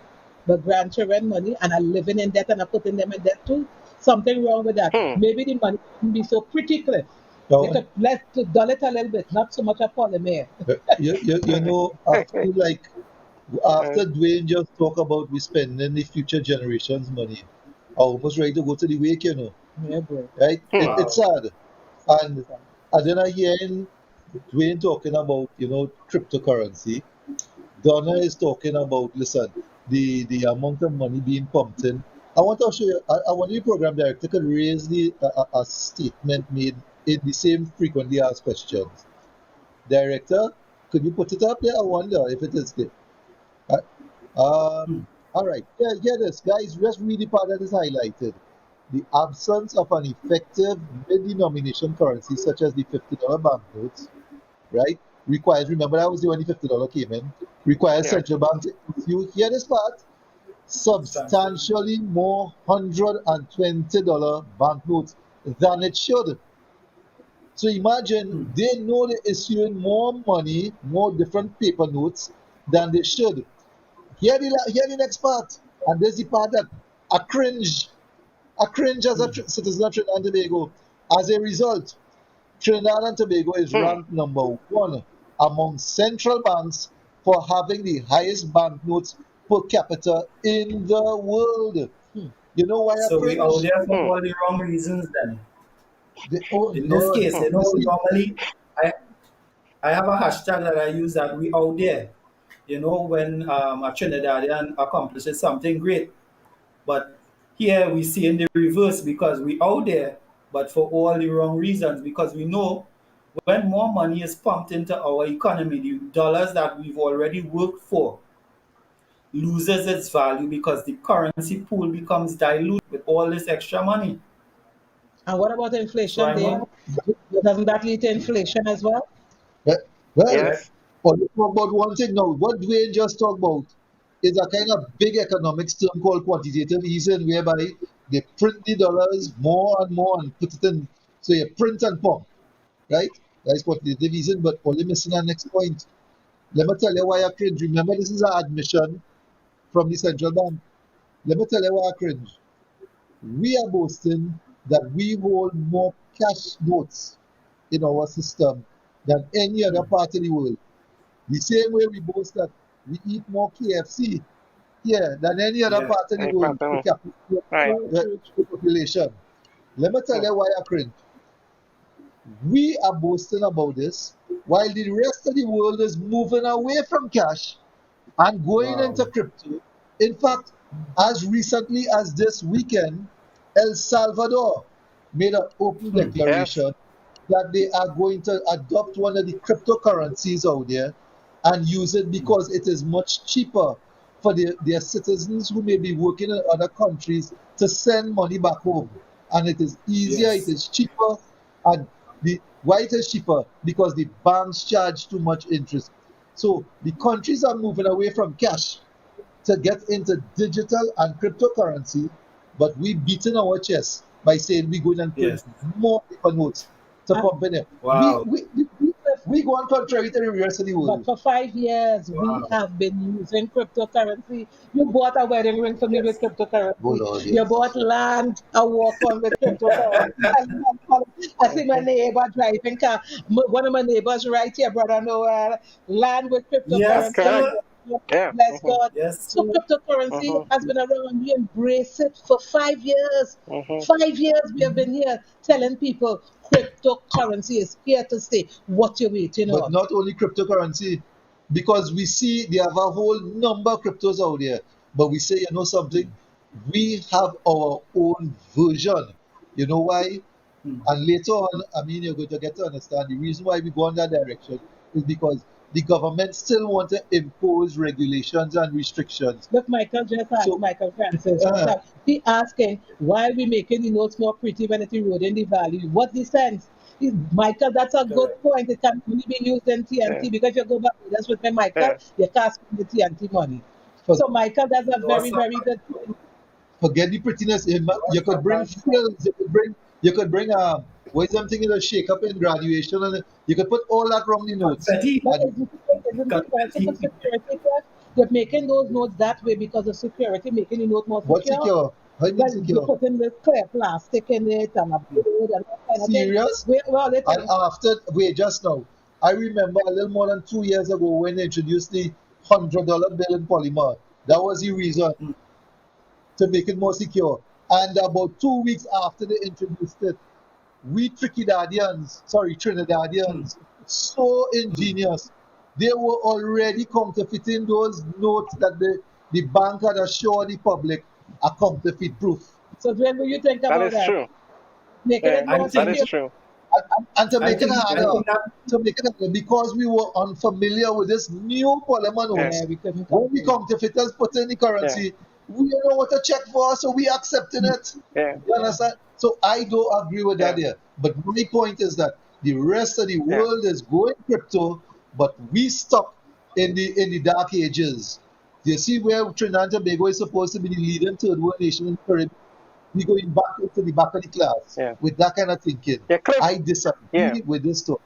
my grandchildren money, and I'm living in debt and I'm putting them in debt too? Something wrong with that. Hmm. Maybe the money wouldn't be so pretty, Cliff. You Now, could let to dull it a little bit, not so much a polymer. you know, I feel like Uh, after Dwayne just talk about we spending the future generations' money, I almost ready to go to the wake, you know. Yeah, bro. Right? hmm. It's Wow. sad. And then I hearing Dwayne talking about, cryptocurrency. Donna is talking about, listen, the amount of money being pumped in. I want to show you, I want the program director could raise a statement made in the same frequently asked questions. Director, could you put it up there? I wonder if it is there. Uh, Hmm. all right, yeah, get this, guys. Just read the part that is highlighted. The absence of an effective mid-denomination currency, such as the $50 banknotes, right, requires, remember that was the when the $50 came in, requires Yeah. central banks to issue, hear this part, Substantial. substantially more $120 banknotes than it should. So imagine Hmm. they know they're issuing more money, more different paper notes than they should. Hear the next part, and there's the part that I cringe. I cringe as a Hmm. citizen of Trinidad and Tobago. As a result, Trinidad and Tobago is Hmm. ranked number one among central banks for having the highest banknotes per capita in the world. Hmm. You know why I So we out cringe? there for Hmm. all the wrong reasons then. Oh In this God, case, Hmm. you see, normally I, I have a hashtag that I use that we out there. When a Trinidadian accomplishes something great. But here we see in the reverse because we out there, but for all the wrong reasons. Because we know when more money is pumped into our economy, the dollars that we've already worked for loses its value because the currency pool becomes dilute with all this extra money. And what about So inflation, I'm Dave? not Doesn't that lead to inflation as well? well, well, correct. Yes. but let's talk about one thing now. What Dwayne just talked about is a kind of big economics term called quantitative easing, whereby they print the dollars more and more and put it in. So you print and pump, right? That's quantitative easing, but only missing our next point. Let me tell you why I cringe. Remember, this is an admission from the central bank. Let me tell you why I cringe. We are boasting that we hold more cash notes in our system than any other part of the world. The same way we boast that we eat more KFC here than any other Yeah. part of the Any world per pattern. capita Right. population. Let me tell Hmm. you why I cringe. We are boasting about this while the rest of the world is moving away from cash and going into Wow. crypto. In fact, as recently as this weekend, El Salvador made an open Hmm. Yes. declaration that they are going to adopt one of the cryptocurrencies out there and use it Hmm. because it is much cheaper for their citizens who may be working in other countries to send money back home. And it is easier, it Yes. is cheaper, and why it is cheaper? Because the banks charge too much interest. So the countries are moving away from cash to get into digital and cryptocurrency, but we beating our chest by saying we're going and print Yes. more paper notes to Uh, pump in it. Wow. We go on contrary to the rest of the But world. for 5 years, we Wow. have been using cryptocurrency. You bought a wedding ring for me with Yes. Oh cryptocurrency. Lord, You yes. bought land, a walk on with cryptocurrency. I see my neighbor driving car. One of my neighbors right here, brother Noel, land with That's Yes, cryptocurrency. correct. sir. Yeah. Bless God. Yes, So sir. cryptocurrency has been around. We embrace it for 5 years. Hmm. 5 years we have been here telling people cryptocurrency is here to stay. What you waiting But on? not only cryptocurrency, because we see they have a whole number of cryptos out there. But we say, you know something, we have our own version. You know why? Hmm. And later on, I mean, you're going to get to understand the reason why we go in that direction is because the government still want to impose regulations and restrictions. Look, Michael just asked So, Michael Francis. He asking why we making the notes more pretty when it's eroding the value. What's the sense? Michael, that's a good Correct. point. It can only be used in Yeah. TNT because if you go back that's with me, Michael, Yeah. you can't spend the TNT money. for, So Michael, that's a very, Awesome. very good point. forget the prettiness. You could Awesome. bring frills. You could bring what is something you know, shake up in graduation, and you could put all that wrong the notes. Confetti. But And isn't it also for Confetti. security? Cliff? They're making those notes that way because of security, making the note more what's secure. secure? How you mean Well, you secure? put in this clear plastic in it and a board and that kind of thing. Serious? Well, And after, wait, just now, I remember a little more than 2 years ago when they introduced the $100 bill in polymer. That was the reason to make it more secure. And about 2 weeks after they introduced it, we Trinidadians, so ingenious. They were already counterfeiting those notes that the bank had assured the public are counterfeit proof. so when will you think That about is that? true. Making Yeah. it more That is secure. true. And to I make it think, I harder, think that, because we were unfamiliar with this new polymer Yeah. notes, Yeah, we couldn't when the come. counterfeiters put in the currency, we don't know what to check for, so we accepting it. Yeah. You understand? So I don't agree with that Yeah. here. But my point is that the rest of the Yeah. world is going crypto, but we stuck in the dark ages. You see where Trinidad and Tobago is supposed to be the leading third world nation in the Caribbean? We going back into the back of the class Yeah. with that kind of thinking. Yeah, Cliff. I disagree Yeah. with this stuff.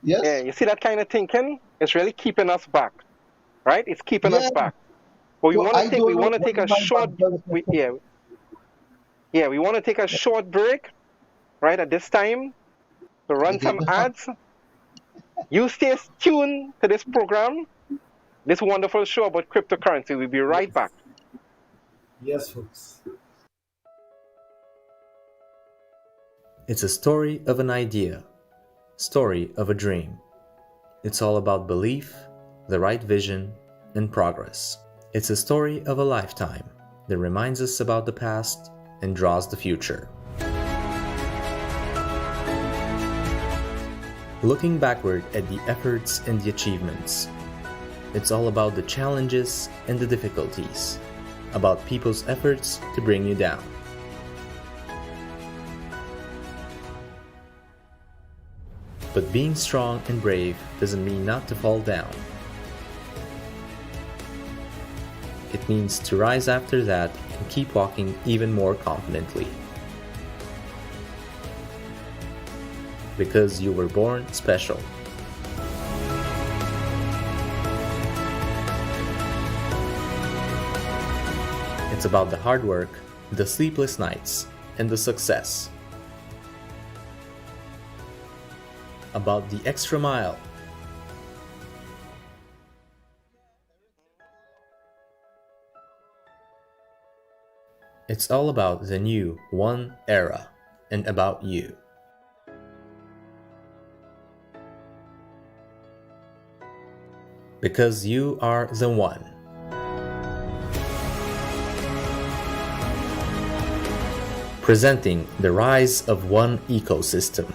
Yes? Yeah. You see that kind of thinking? It's really keeping us back, right? It's keeping us Yeah. back. But we So want I to take. don't We know want to what take a my short. bankers Yeah. We want to take a short break, right? At this time, to run some ads. You stay tuned to this program, this wonderful show about cryptocurrency. We'll be right back. yes, folks. It's a story of an idea, story of a dream. It's all about belief, the right vision, and progress. It's a story of a lifetime that reminds us about the past and draws the future. Looking backward at the efforts and the achievements. It's all about the challenges and the difficulties, about people's efforts to bring you down. But being strong and brave doesn't mean not to fall down. It means to rise after that and keep walking even more confidently. Because you were born special. It's about the hard work, the sleepless nights, and the success. About the extra mile. It's all about the new one era and about you. Because you are the one. Presenting the rise of one ecosystem.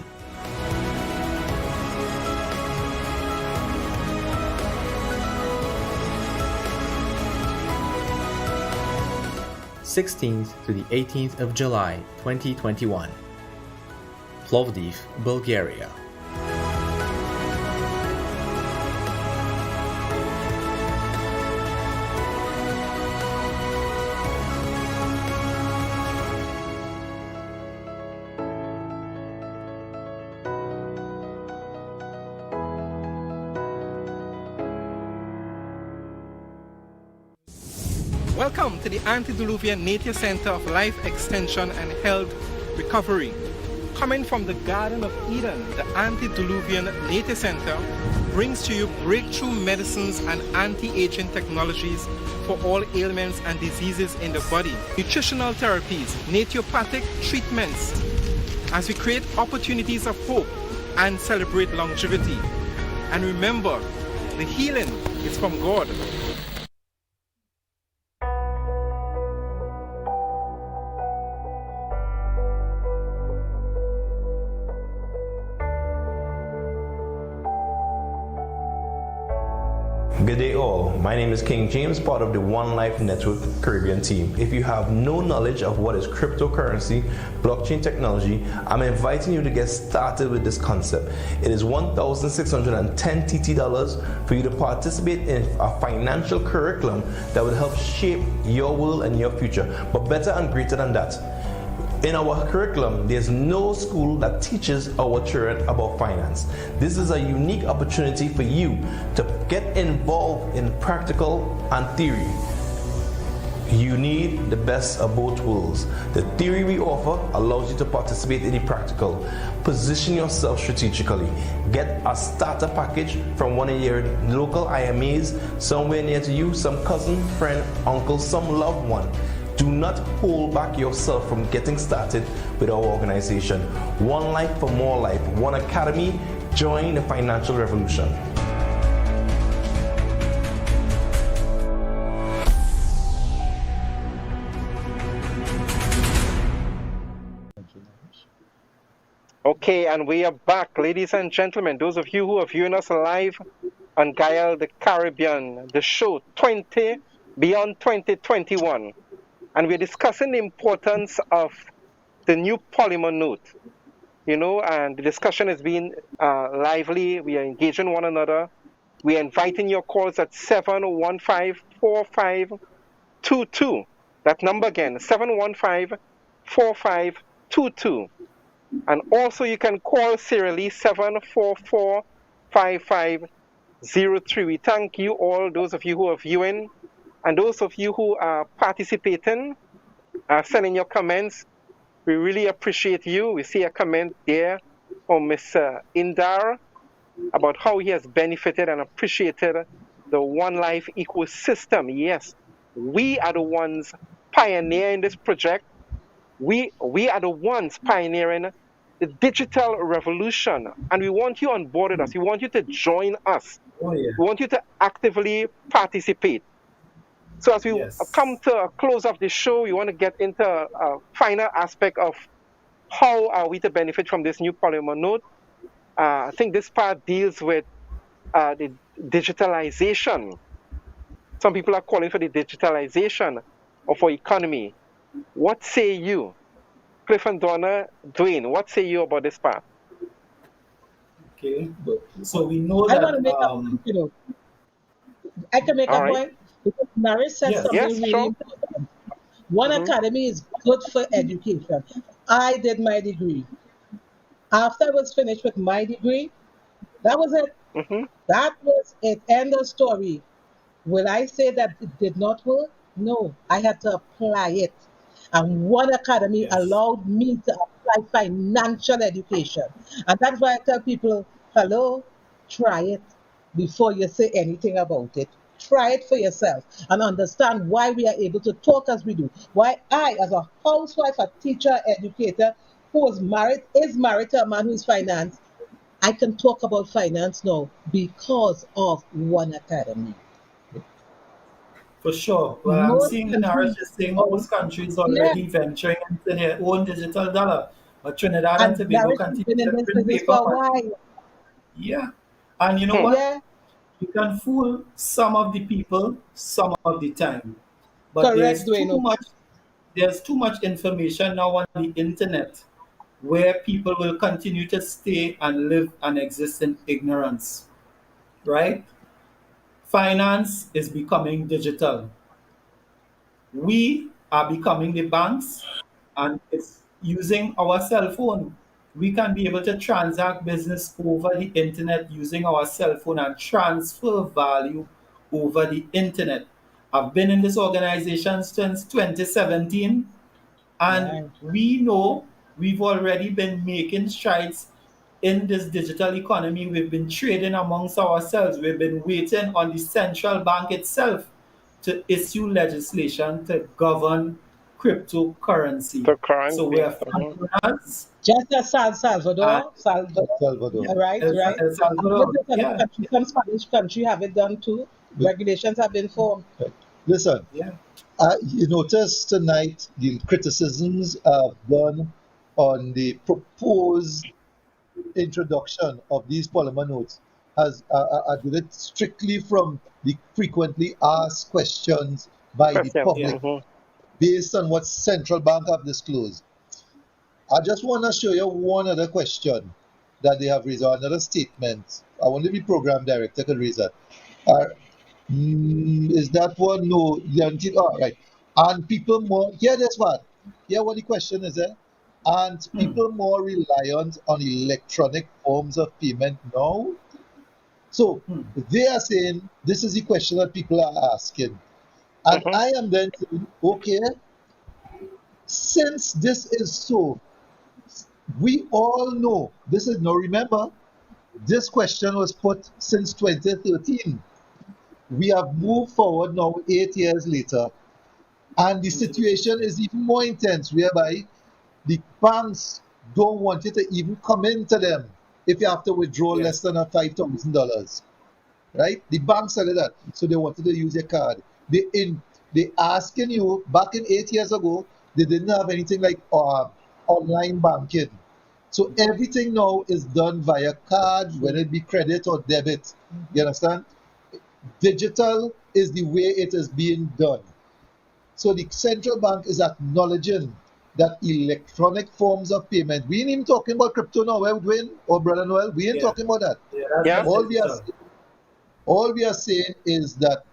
(16th to the 18th of July 2021). Plovdiv, Bulgaria. Welcome to the Antediluvian Nature Center of Life Extension and Health Recovery. Coming from the Garden of Eden, the Antediluvian Nature Center brings to you breakthrough medicines and anti-aging technologies for all ailments and diseases in the body, nutritional therapies, naturopathic treatments, as we create opportunities of hope and celebrate longevity. And remember, the healing is from God. Good day all, my name is King Jayms, part of the One Life Network Caribbean team. If you have no knowledge of what is cryptocurrency, blockchain technology, I'm inviting you to get started with this concept. It is $1,610 TT for you to participate in a financial curriculum that will help shape your world and your future. But better and greater than that, in our curriculum, there's no school that teaches our children about finance. This is a unique opportunity for you to get involved in practical and theory. You need the best of both worlds. The theory we offer allows you to participate in the practical. Position yourself strategically. Get a starter package from one of your local IMAs somewhere near to you, some cousin, friend, uncle, some loved one. Do not hold back yourself from getting started with our organization. One life for more life. One academy. Join the financial revolution. Okay, and we are back, ladies and gentlemen. Those of you who are viewing us live on Gaia the Caribbean, the show 20 Beyond 2021. And we're discussing the importance of the new polymer note, and the discussion has been lively. We are engaging one another. We are inviting your calls at 715-4522. That number again, 715-4522. And also you can call serially 744-5503. We thank you all, those of you who are viewing, and those of you who are participating, sending your comments. We really appreciate you. We see a comment there from Mr. Indar about how he has benefited and appreciated the One Life ecosystem. Yes, we are the ones pioneering this project. We are the ones pioneering the digital revolution, and we want you on board with us. We want you to join us. Oh, yeah. We want you to actively participate. So as we come to a close of the show, we want to get into a final aspect of how are we to benefit from this new polymer note. I think this part deals with the digitalization. Some people are calling for the digitalization of our economy. What say you? Cliff and Donna, Dwayne, what say you about this part? Okay, so we know I that... want to make a point, I can make a point. Because Norris said something really important. One Academy is good for education. I did my degree. After I was finished with my degree, that was it. That was it. End of story. Will I say that it did not work? No. I had to apply it. And One Academy allowed me to apply financial education. And that's why I tell people, hello, try it before you say anything about it. Try it for yourself and understand why we are able to talk as we do. Why I, as a housewife, a teacher, educator, who is married to a man who is finance, I can talk about finance now because of One Academy. For sure. Well, I'm seeing Norris just saying most countries already venturing into their own digital dollar. But Trinidad and Tobago continue to print paper. Yeah. And you know what? Yeah. You can fool some of the people some of the time. But Correct, there's too much information now on the internet where people will continue to stay and live and exist in ignorance. Right? Finance is becoming digital. We are becoming the banks, and it's using our cell phone. We can be able to transact business over the internet using our cell phone and transfer value over the internet. I've been in this organization since 2017, and Right. we know we've already been making strides in this digital economy. We've been trading amongst ourselves. We've been waiting on the central bank itself to issue legislation to govern cryptocurrency. The So currency. we're frontrunners. Just as And Salvador. El Salvador. Right, right. El I heard Salvador, that other yeah, countries, some Spanish country have it done too. Regulations have been formed. Listen, yeah. you notice tonight the criticisms have gone on the proposed introduction of these polymer notes has did it strictly from the frequently asked questions by the Question. Yeah. public based on what central bank have disclosed. I just want to show you one other question that they have raised, or another statement. I want to be program director could raise that. Uh, is that one? No, guaranteed. All right. And people more, hear this one. Hear what the question is there. And people more reliant on electronic forms of payment now. So they are saying this is the question that people are asking. And I am then saying, okay, since this is so, we all know this is no, remember, this question was put since 2013. We have moved forward now 8 years later, and the situation is even more intense, whereby the banks don't want you to even come into them if you have to withdraw less than $5,000. Right? The banks are like that, so they wanted to use your card. They asking you back in 8 years ago, they didn't have anything like online banking. So everything now is done via card, whether it be credit or debit. You understand? Digital is the way it is being done. So the central bank is acknowledging that electronic forms of payment. We ain't even talking about crypto now, eh, Dwayne or Brother Noel. We ain't talking about that. Yeah. All we are saying is that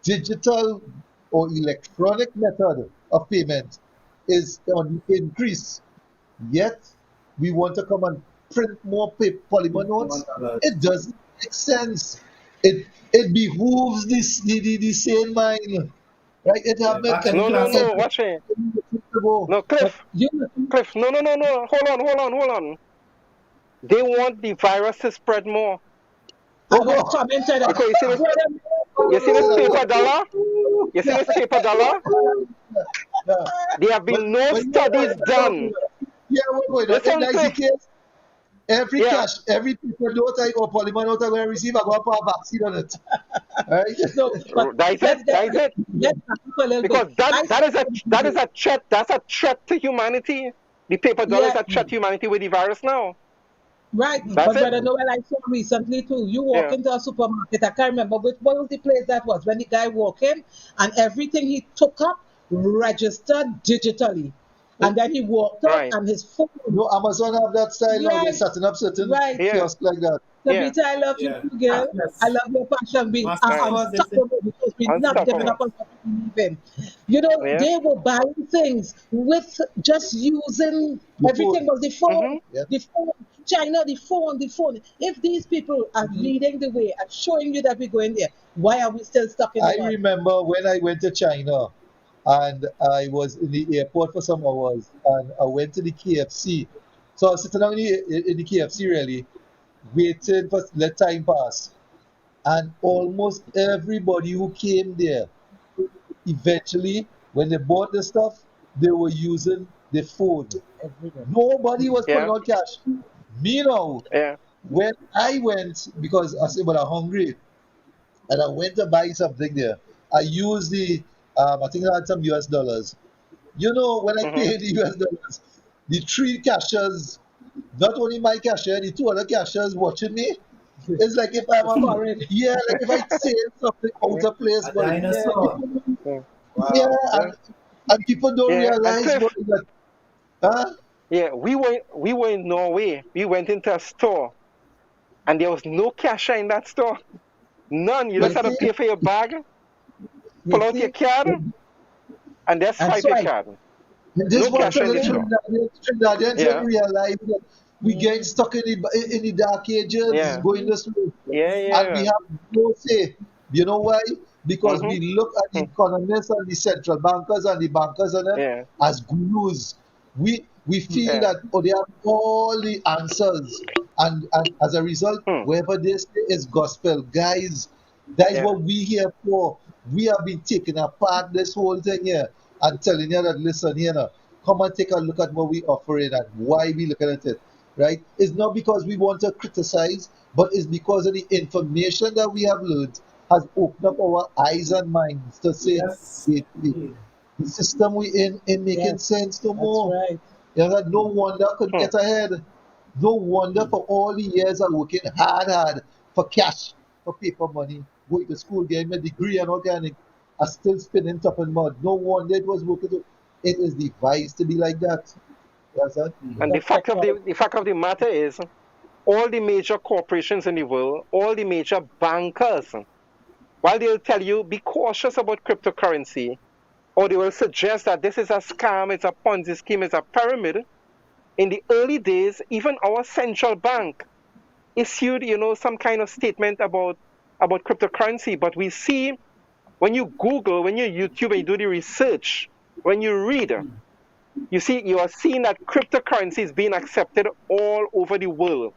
digital or electronic method of payment is on increase. Yet we want to come and print more polymer notes. It doesn't make sense. It behooves the sane mind, right? It have No, watch it. No, Cliff. Cliff, no. Hold on. They want the virus to spread more. I was commenting that. Because you see this paper dollar? You see this paper dollar? There have been no studies done. Yeah, wait. Listen, That's the Cliff. case. Every cash, every paper note I or polymer note I going to receive, I go to put a vaccine on it. All right? So, but That's it. Because that is a threat. That's a threat to humanity. The paper dollar is a threat to humanity with the virus now. Right, That's but it. Brother Noel, I saw recently too. You walk into a supermarket. I can't remember what was the place that was when the guy walked in and everything he took up registered digitally, and then he walked out and his phone. No, Amazon have that style now. They're setting up certain kiosks like that. Sabita, I love you too, girl. I love your passion. Being unstoppable because we're not giving up on what we believe in. You know, they were buying things with just using everything was the phone. The phone. China, the phone. If these people are leading the way and showing you that we're going there, why are we still stuck in the I remember when I went to China and I was in the airport for some hours and I went to the KFC. So I was sitting down in the KFC really, waiting for let time pass. And almost everybody who came there, eventually, when they bought the stuff, they were using the phone. Nobody was putting out cash. Me now, when I went, because I said, but I'm hungry, and I went to buy something there, I used the, I think I had some US dollars. You know, when I paid the US dollars, the three cashiers, not only my cashier, the two other cashiers watching me, it's like if I'm like if I say something out of place, but and people don't realize what is that. Huh? Yeah, we were in Norway. We went into a store, and there was no cashier in that store. None. You just had to pay for your bag, pull out your card, and that's swipe your card. This No cashier in the store. Trinidadians don't realize that we get stuck in the dark ages, going this way. And we have no say. You know why? because we look at the economists and the central bankers and the bankers and them as gurus. We feel that they have all the answers, and as a result, wherever they say is gospel. Guys, that is what we here for. We have been taking apart this whole thing here and telling you that, listen here now, come and take a look at what we offering and why we looking at it. Right? It's not because we want to criticize, but it's because of the information that we have learned has opened up our eyes and minds to say the system we in making sense no more. That's right. You know, no wonder could get ahead. No wonder for all the years of working hard for cash, for paper money, going to school, getting a degree and organic, are still spinning top and mud. No wonder it was working. It is devised to be like that. Yes, sir? And the fact of the matter is, all the major corporations in the world, all the major bankers, while they'll tell you be cautious about cryptocurrency, or they will suggest that this is a scam, it's a Ponzi scheme, it's a pyramid, in the early days, even our central bank issued, some kind of statement about cryptocurrency. But we see, when you Google, when you YouTube, and you do the research, when you read, you are seeing that cryptocurrency is being accepted all over the world.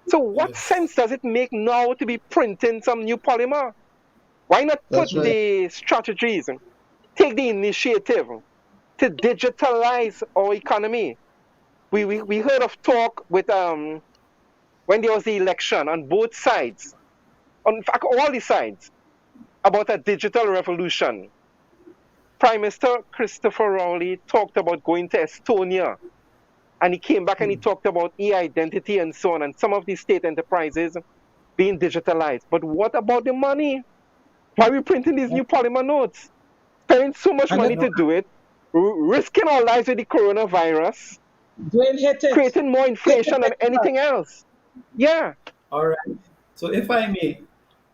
So what sense does it make now to be printing some new polymer? Why not put the strategies, take the initiative to digitalize our economy? We heard of talk with when there was the election on both sides, in fact all the sides, about a digital revolution. Prime Minister Christopher Rowley talked about going to Estonia, and he came back and he talked about e-identity and so on, and some of these state enterprises being digitalized. But what about the money? Why are we printing these new polymer notes? Spending so much money to do it, risking our lives with the coronavirus, creating more inflation than anything else. Yeah. All right. So if I may,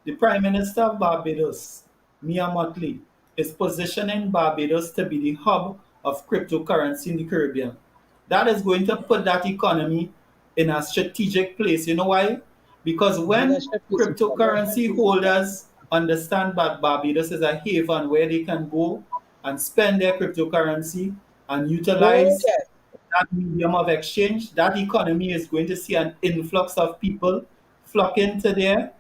the Prime Minister of Barbados, Mia Mottley, is positioning Barbados to be the hub of cryptocurrency in the Caribbean. That is going to put that economy in a strategic place. You know why? Because when cryptocurrency holders understand that Barbados is a haven where they can go and spend their cryptocurrency and utilize that medium of exchange, that economy is going to see an influx of people flocking to there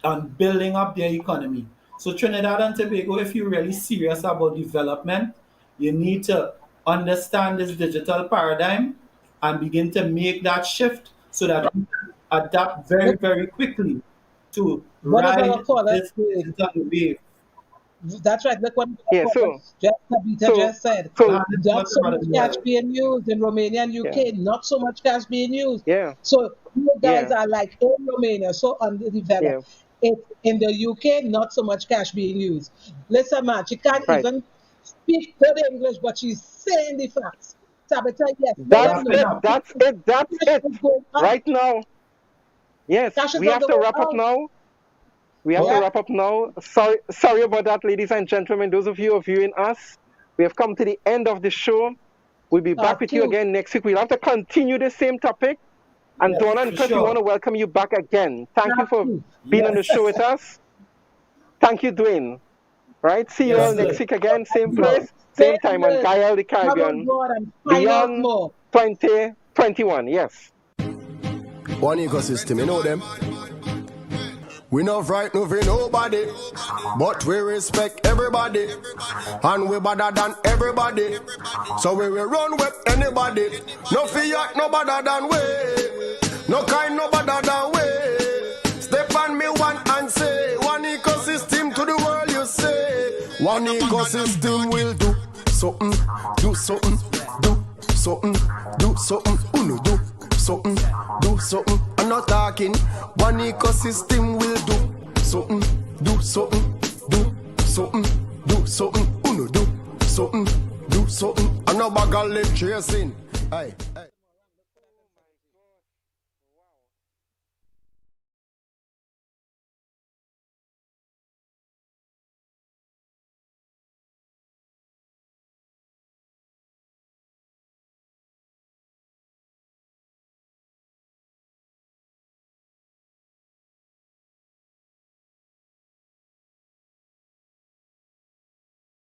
and building up their economy. So Trinidad and Tobago, if you're really serious about development, you need to understand this digital paradigm and begin to make that shift so that you can adapt very, very quickly to ride this digital wave. That's right. Look what just said. Not so much cash being used in Romania and UK. Not so much cash being used. So you guys are like in Romania, so underdeveloped. In the UK, not so much cash being used. Listen, man, she can't even speak good English, but she's saying the facts. Tabitha, yes. That's it. Right now. Yes, we have to wrap up now. We have to wrap up now. Sorry about that, ladies and gentlemen. Those of you who are viewing us, we have come to the end of the show. We'll be back with you again next week. We'll have to continue the same topic. And Donna and Chris, we want to welcome you back again. Thank you for being on the show with us. Thank you, Dwayne. Right? See you all next week again, same place, same time on Gael the Caribbean. Beyond 2021, yes. One ecosystem, you know them. We not frightened for nobody, but we respect everybody, and we better than everybody. So we will run with anybody. No fear, no better than we. No kind, no better than we. Step on me one and say, one ecosystem to the world you say. One ecosystem will do something, do something, do something, do something, uno do something, do something. I'm not talking. One ecosystem will do something, do something, do something, do something, uno do something, do something. I'm not bag of chasing. Aye.